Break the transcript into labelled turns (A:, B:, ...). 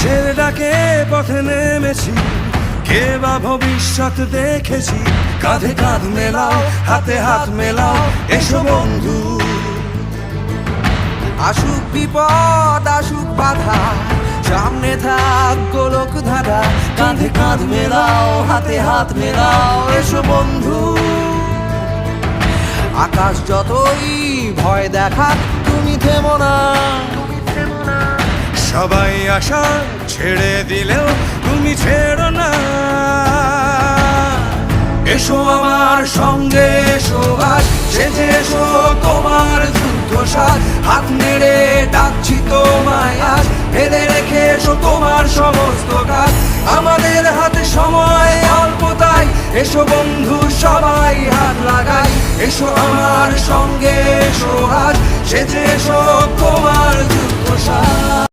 A: কিসের ডাকে পথে নেমেছি, কে বা ভবিষ্যৎ দেখেছি। কাঁধে কাঁধ মেলাও, হাতে হাত মেলাও, এসো বন্ধু।
B: আসুক বিপদ আসুক বাধা, সামনে থাক গোলক ধারা।
A: কাঁধে কাঁধ মেলাও, হাতে হাত মেলাও, এসো বন্ধু।
B: আকাশ যতই ভয় দেখাক তুমি থেমো না।
A: সবাই আশা ছেড়ে দিলেও তুমি ছেড়ো না। এসো আমার সঙ্গে, এসো আজ সেজে এসো তোমার যুদ্ধ সাজ। হাত নেড়ে ডাকছি তোমায় আজ, ফেলে রেখে এসো তোমার সমস্ত কাজ। আমাদের হাতে সময় অল্প তাই, এসো বন্ধু সবাই হাত লাগাই। এসো আমার সঙ্গে, এসো আজ সেজে এসো তোমার যুদ্ধ সাজ।